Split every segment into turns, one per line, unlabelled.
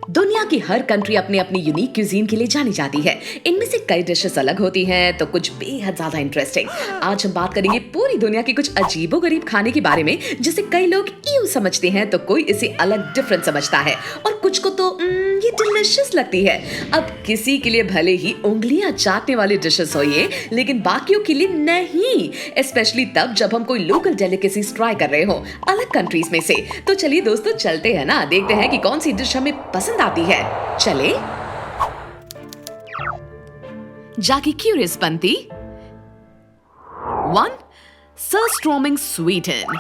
दुनिया की हर कंट्री अपनी अपनी यूनिक क्यूजीन के लिए जानी जाती है। इनमें से कई डिशेस अलग होती हैं तो कुछ बेहद ज्यादा इंटरेस्टिंग। आज हम बात करेंगे पूरी दुनिया के कुछ अजीबोगरीब खाने के बारे में, जिसे कई लोग यूं समझते हैं तो कोई इसे अलग डिफरेंट समझता है और कुछ को तो ये डिलिशियस लगती है। अब किसी के लिए भले ही उंगलियां चाटने वाली डिशेस हो ये, लेकिन बाकियों के लिए नहीं, स्पेशली तब जब हम कोई लोकल डेलिकेसीज ट्राई कर रहे हो अलग कंट्रीज में से। तो चलिए दोस्तों चलते हैं ना, देखते हैं कि कौन सी डिश हमें पसंद आती है। चले जाके क्यूरियस बनती। 1. सर्स्ट्रोमिंग स्वीटन।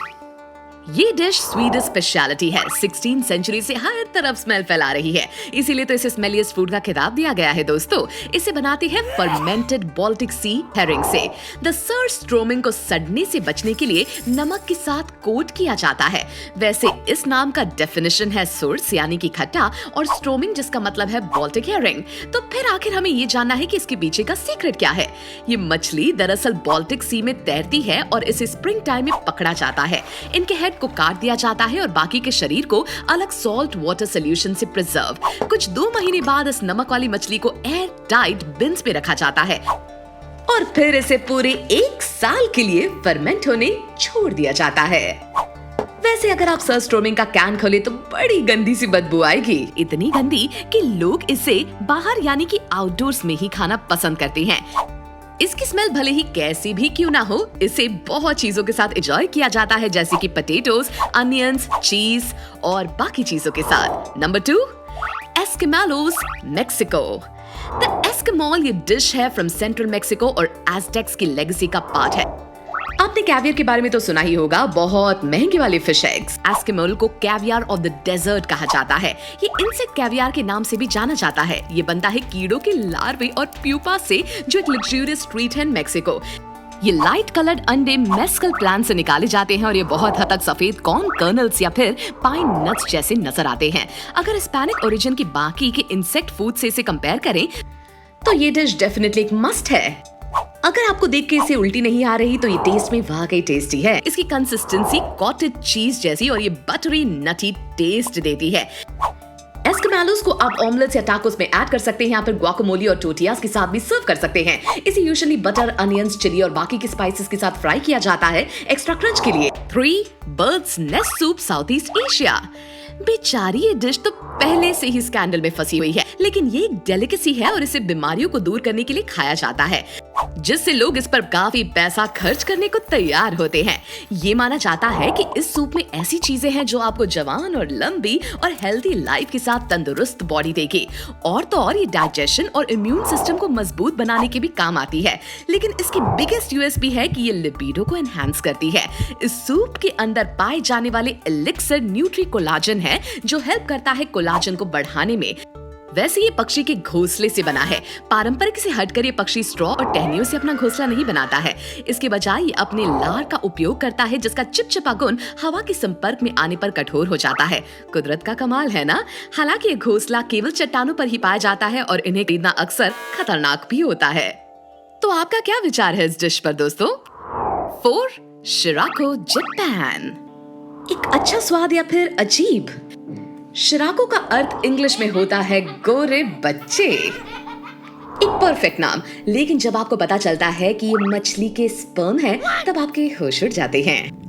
ये डिश स्वीडिश स्पेशलिटी है। 16th सेंचुरी से हर तरफ स्मेल फैला रही है, इसीलिए तो इसे स्मेलिएस्ट फूड का खिताब दिया गया है। दोस्तों इसे बनाती है फर्मेंटेड बाल्टिक सी हेरिंग से। द सर्स्ट्रोमिंग को सड़ने से बचने के लिए नमक के साथ कोट किया जाता है। वैसे इस नाम का डेफिनेशन है सोर्स यानी कि खट्टा और स्ट्रोमिंग जिसका मतलब है बाल्टिक हेरिंग। तो फिर आखिर हमें ये जानना है कि इसके पीछे का सीक्रेट क्या है। ये मछली दरअसल बाल्टिक सी में तैरती है और इसे स्प्रिंग टाइम में पकड़ा जाता है। इनके हेड को काट दिया जाता है और बाकी के शरीर को अलग सॉल्ट वाटर सोल्यूशन से प्रिजर्व। कुछ 2 महीने बाद इस नमक वाली मछली को एयर टाइट बिन्स में रखा जाता है और फिर इसे पूरे 1 साल के लिए फर्मेंट होने छोड़ दिया जाता है। वैसे अगर आप सर्स्ट्रोमिंग का कैन खोले तो बड़ी गंदी सी बदबू आएगी, इतनी गंदी कि लोग इसे बाहर यानी कि आउटडोर्स में ही खाना पसंद करते हैं। इसकी स्मेल भले ही कैसी भी क्यों ना हो, इसे बहुत चीजों के साथ एंजॉय किया जाता है, जैसे कि पोटैटोज, अनियंस, चीज और बाकी चीजों के साथ। Number 2, escamoles, Mexico. The escamole ये डिश है फ्रॉम सेंट्रल मेक्सिको और एज़टेक्स की लेगेसी का पार्ट है। आपने कैवियर के बारे में तो सुना ही होगा, बहुत महंगे वाले फिश एग्स। एस्किमोल को कैवियर ऑफ द डेजर्ट कहा जाता है। ये इंसेक्ट कैवियर के नाम से भी जाना जाता है। ये बनता है कीड़ों के लार्वे और प्यूपा से, जो एक लग्जूरियस ट्रीट है मेक्सिको। ये लाइट कलर्ड अंडे मेस्कल प्लांट से निकाले जाते हैं और ये बहुत हद तक सफेद कॉर्न कर्नल्स या फिर पाइन नट्स जैसे नजर आते हैं। अगर हिस्पैनिक ओरिजिन की बाकी के इंसेक्ट फूड से इसे कंपेयर करें तो ये डिश डेफिनेटली एक मस्ट है। अगर आपको देख के इसे उल्टी नहीं आ रही तो ये टेस्ट में वाकई टेस्टी है। इसकी कंसिस्टेंसी कॉटेज चीज जैसी और ये बटरी नटी टेस्ट देती है। एस्किमोलोस को आप ऑमलेट्स या टाकोस में ऐड कर सकते हैं या फिर गुआकामोली और टोटियास के साथ भी सर्व कर सकते हैं। इसे यूजुअली बटर, अनियंस, चिली और बाकी के स्पाइसेस के साथ फ्राई किया जाता है एक्स्ट्रा क्रंच के लिए। 3. Birds nest soup, south east Asia. बेचारी ये डिश तो पहले से ही स्कैंडल में फंसी हुई है, लेकिन ये एक डेलिकेसी है और इसे बीमारियों को दूर करने के लिए खाया जाता है, जिससे लोग इस पर काफी पैसा खर्च करने को तैयार होते हैं। ये माना जाता है कि इस सूप में ऐसी चीजें हैं जो आपको जवान और लंबी और हेल्दी लाइफ के साथ तंदुरुस्त बॉडी देगी। और तो और ये डाइजेशन और इम्यून सिस्टम को मजबूत बनाने के भी काम आती है। लेकिन इसकी बिगेस्ट यूएसपी है कि ये लिबिडो को एनहांस करती है। इस सूप के अंदर पाए जाने वाले एलिक्सर न्यूट्री कोलाजन है, जो हेल्प करता है कोलाजन को बढ़ाने में। वैसे ये पक्षी के घोंसले से बना है। पारंपरिक से हटकर ये पक्षी स्ट्रॉ और टहनियों से अपना घोंसला नहीं बनाता है। इसके बजाय ये अपने लार का उपयोग करता है, जिसका चिपचिपा गुण हवा के संपर्क में आने पर कठोर हो जाता है। कुदरत का कमाल है ना। हालांकि ये घोंसला केवल चट्टानों पर ही पाया जाता है और इन्हें खरीदना अक्सर खतरनाक भी होता है। तो आपका क्या विचार है इस डिश पर दोस्तों? 4. शिराको, जापान। एक अच्छा स्वाद या फिर अजीब? शिराको का अर्थ इंग्लिश में होता है गोरे बच्चे। एक परफेक्ट नाम, लेकिन जब आपको पता चलता है कि ये मछली के स्पर्म है तब आपके होश उड़ जाते हैं।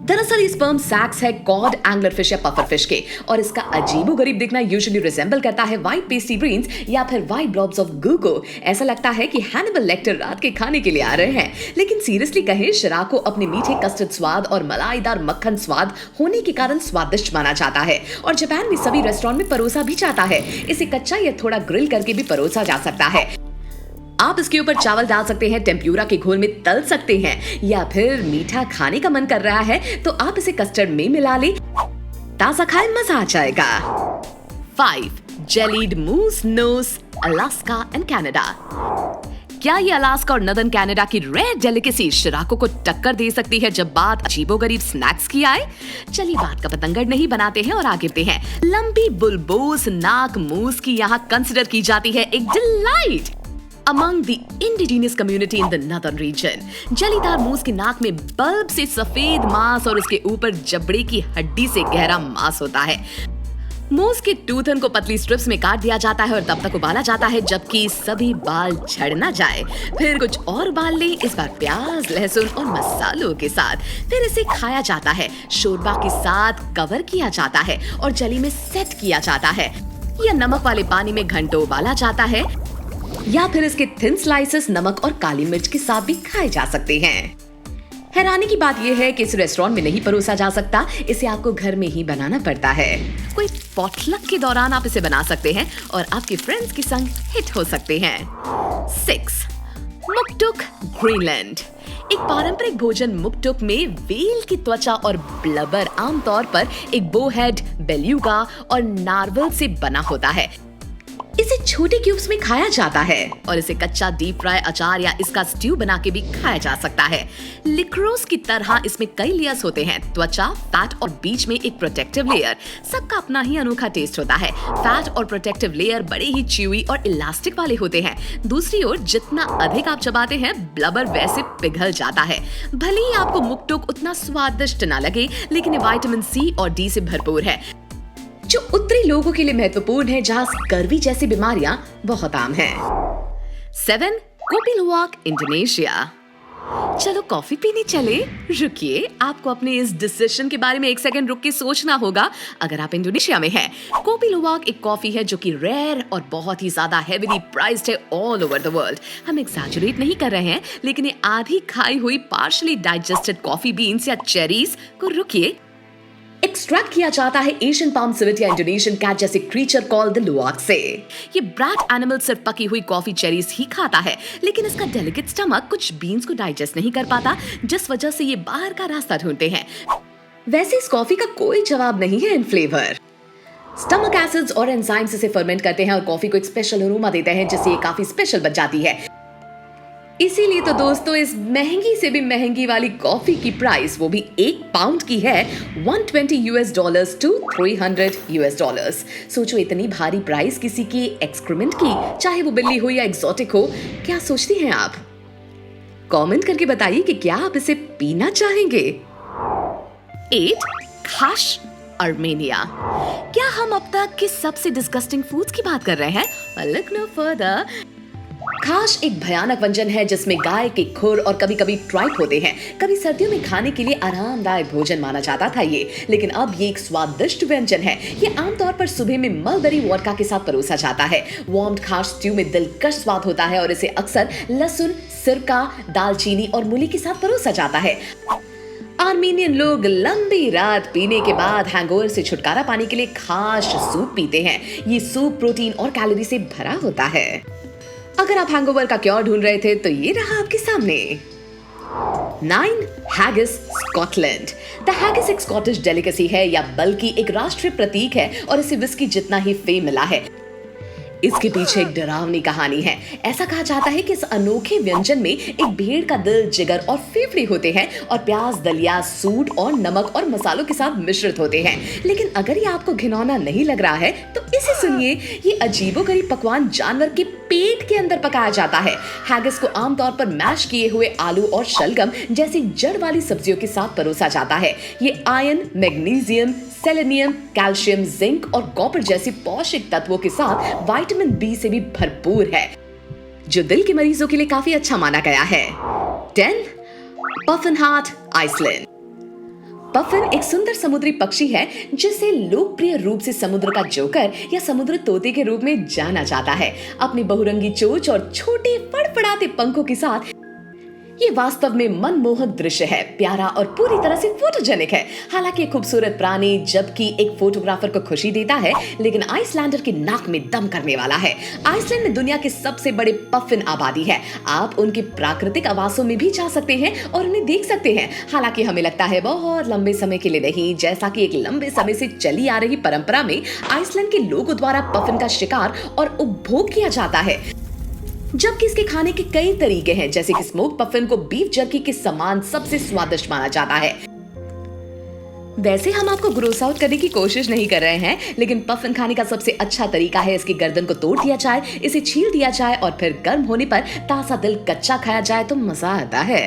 दरअसल ये स्पर्म सैक्स है कॉड, एंगलर फिश या पफर फिश के, और इसका अजीबोगरीब दिखना यूजुअली रिजेंबल करता है व्हाइट पेस्ट्री ग्रीन्स या फिर व्हाइट ब्लॉब्स ऑफ गूगो। ऐसा लगता है कि हैनिबल लेक्टर रात के खाने के लिए आ रहे हैं। लेकिन सीरियसली कहें, शिराको अपने मीठे कस्टर्ड स्वाद और मलाईदार मक्खन स्वाद होने के कारण स्वादिष्ट माना जाता है और जापान में सभी रेस्टोरेंट में परोसा भी जाता है। इसे कच्चा या थोड़ा ग्रिल करके भी परोसा जा सकता है। आप इसके ऊपर चावल डाल सकते हैं, टेम्प्यूरा के घोल में तल सकते हैं, या फिर मीठा खाने का मन कर रहा है तो आप इसे कस्टर्ड में मिला ले, ताजा खाए मजा आ जाएगा। 5. जेलीड मूस नोस, अलास्का एंड कनाडा। क्या ये अलास्का और नदर्न कनाडा की रेयर डेलिकेसी शिराको को टक्कर दे सकती है जब बात अजीबोगरीब स्नैक्स की आए? चलिए बात का पतंगड़ नहीं बनाते हैं और आगे बढ़ते हैं। लंबी बुलबोस नाक मूस की यहाँ कंसिडर की जाती है एक delight among the indigenous community in the northern region। जलीदार मूस की नाक में बल्ब से सफेद मांस और उसके ऊपर जबड़े की हड्डी से गहरा मांस होता है। मोज के टूथन को पतली स्ट्रिप्स में काट दिया जाता है और तब तक उबाला जाता है जबकि सभी बाल झड़ ना जाए। फिर कुछ और उबाल लें, इस बार प्याज, लहसुन और मसालों के साथ। फिर इसे खाया जाता है, शोरबा के साथ कवर किया जाता है और जली में सेट किया जाता है, या नमक वाले पानी में घंटों उबाला जाता है, या फिर इसके थिन स्लाइसेस नमक और काली मिर्च के साथ भी खाए जा सकते हैं। हैरानी की बात यह है कि इस रेस्टोरेंट में नहीं परोसा जा सकता, इसे आपको घर में ही बनाना पड़ता है। कोई पॉटलक के दौरान आप इसे बना सकते हैं और आपके फ्रेंड्स के संग हिट हो सकते हैं। 6. मुक्टुक, ग्रीनलैंड। एक पारंपरिक भोजन मुक्टुक में व्हेल की त्वचा और ब्लबर आमतौर पर एक बोहेड, बेल्यूगा और नार्वल से बना होता है। इसे छोटे क्यूब्स में खाया जाता है और इसे कच्चा डीप फ्राई, अचार या इसका स्ट्यू बना के भी खाया जा सकता है। लिक्रोस की तरह इसमें कई लेयर्स होते हैं, त्वचा, फैट और बीच में एक प्रोटेक्टिव लेयर। सबका अपना ही अनोखा टेस्ट होता है। फैट और प्रोटेक्टिव लेयर बड़े ही च्यूई और इलास्टिक वाले होते हैं। दूसरी ओर जितना अधिक आप चबाते हैं, ब्लबर वैसे पिघल जाता है। भले ही आपको मुक्टुक उतना स्वादिष्ट ना लगे, लेकिन ये विटामिन सी और डी से भरपूर है, जो उत्तरी लोगों के लिए महत्वपूर्ण है, जहां स्कर्वी जैसी बीमारियां बहुत आम हैं। 7. Copy लुवाक, Indonesia. चलो कॉफी पीने चले। रुकिए, आपको अपने इस डिसीजन के बारे में एक सेकंड रुक के सोचना होगा। अगर आप इंडोनेशिया में हैं, कोपी लुवाक एक कॉफी है जो कि रेयर और बहुत ही ज्यादा हेवीली प्राइस्ड है ऑल ओवर द वर्ल्ड। हम एक्सैजरेट नहीं कर रहे हैं, लेकिन ये आधी खाई हुई पार्शली डाइजेस्टेड कॉफी बीन्स या चेरीज को, रुकिए, एक्सट्रैक्ट किया जाता है एशियन पाम सिवेट या इंडोनेशियन कैट जैसे क्रीचर कॉल्ड द लुवाक से। ये ब्रैट एनिमल सिर्फ पकी हुई कॉफी चेरीज ही खाता है, लेकिन इसका डेलिकेट स्टमक कुछ बीन्स को डाइजेस्ट नहीं कर पाता, जिस वजह से ये बाहर का रास्ता ढूंढते हैं। वैसे इस कॉफी का कोई जवाब नहीं है इन फ्लेवर। स्टमक एसिड्स और एंजाइम्स इसे फर्मेंट करते हैं और कॉफी को एक स्पेशल अरोमा देते हैं, जिससे ये काफी स्पेशल बन जाती है। इसीलिए तो दोस्तों, इस महंगी से भी महंगी वाली कॉफी की प्राइस, वो भी 1 पाउंड की है, $120 to $300। सोचो, इतनी भारी प्राइस किसी की एक्सक्रीमेंट की, चाहे वो बिल्ली हो या एक्सोटिक हो। क्या सोचती हैं आप? कमेंट करके बताइए कि क्या आप इसे पीना चाहेंगे। 8. खाश, अर्मेनिया। क्या हम अब तक के सबसे डिस्गस्टिंग फूड्स की बात कर रहे हैं? Well, look no further. खाश एक भयानक व्यंजन है जिसमें गाय के खुर और कभी कभी ट्राइप होते हैं। कभी सर्दियों में खाने के लिए आरामदायक भोजन माना जाता था ये, लेकिन अब ये एक स्वादिष्ट व्यंजन है। ये आमतौर पर सुबह में मलबेरी वोडका के साथ परोसा जाता है। वार्म्ड खाश स्ट्यू में दिलकश स्वाद होता है और इसे अक्सर लहसुन, सिरका, दालचीनी और मूली के साथ परोसा जाता है। आर्मेनियन लोग लंबी रात पीने के बाद हैंगओवर से छुटकारा पाने के लिए खाश सूप पीते हैं। ये सूप प्रोटीन और कैलोरी से भरा होता है। अगर आप हैंगओवर का क्योर ढूंढ रहे थे तो ये रहा आपके सामने। 9. Haggis, Scotland. द हैगिस एक स्कॉटिश डेलिकेसी है, या बल्कि एक राष्ट्रीय प्रतीक है, और इसे विस्की जितना ही फेम मिला है। इसके पीछे एक डरावनी कहानी है। ऐसा कहा जाता है कि इस अनोखे व्यंजन में एक भेड़ का दिल, जिगर और फेफड़े होते हैं और प्याज, दलिया, सूट और नमक और मसालों के साथ मिश्रित होते हैं। लेकिन अगर ये आपको घिनौना नहीं लग रहा है तो इसे सुनिए। ये अजीबोगरीब पकवान जानवर के पेट के अंदर पकाया जाता है। हैगिस को आमतौर पर मैश किए हुए आलू और शलगम जैसी जड़ वाली सब्जियों के साथ परोसा जाता है। ये iron, magnesium, selenium, calcium, zinc और कॉपर जैसे पौष्टिक तत्वों के साथ विटामिन बी से भी भरपूर है, जो दिल के मरीजों के लिए काफी अच्छा माना गया है। 10. Puffin heart, Iceland. पफिन एक सुंदर समुद्री पक्षी है जिसे लोकप्रिय रूप से समुद्र का जोकर या समुद्र तोते के रूप में जाना जाता है। अपनी बहुरंगी चोंच और छोटे फड़फड़ाते पंखों के साथ ये वास्तव में मनमोहक दृश्य है, प्यारा और पूरी तरह से फोटोजेनिक है। हालांकि खूबसूरत प्राणी जबकि एक फोटोग्राफर को खुशी देता है, लेकिन आइसलैंडर की नाक में दम करने वाला है। आइसलैंड में दुनिया के सबसे बड़े पफिन आबादी है। आप उनके प्राकृतिक आवासों में भी जा सकते हैं और उन्हें देख सकते हैं। हालांकि हमें लगता है बहुत लंबे समय के लिए नहीं, जैसा कि एक लंबे समय से चली आ रही परंपरा में आइसलैंड के लोगों द्वारा पफिन का शिकार और उपभोग किया जाता है। जबकि इसके खाने के कई तरीके हैं, जैसे कि स्मोक पफिन को बीफ जर्की के समान सबसे स्वादिष्ट माना जाता है। वैसे हम आपको ग्रोस आउट करने की कोशिश नहीं कर रहे हैं, लेकिन पफिन खाने का सबसे अच्छा तरीका है इसकी गर्दन को तोड़ दिया जाए, इसे छील दिया जाए और फिर गर्म होने पर ताजा दिल कच्चा खाया जाए तो मजा आता है।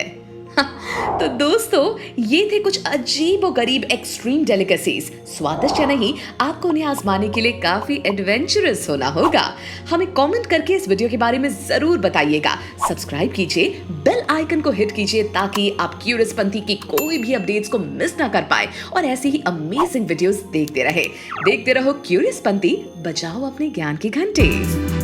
तो दोस्तों, ये थे कुछ अजीब और गरीब एक्सट्रीम डेलिकेसीज। स्वादिष्ट या नहीं, आपको उन्हें आजमाने के लिए काफी एडवेंचरस होना होगा। हमें कमेंट करके इस वीडियो के बारे में जरूर बताइएगा। सब्सक्राइब कीजिए, बेल आइकन को हिट कीजिए ताकि आप क्यूरियस पंथी की कोई भी अपडेट्स को मिस ना कर पाए और ऐसी ही अमेजिंग वीडियोस देखते रहो क्यूरियस पंथी, बजाओ अपने ज्ञान की घंटी।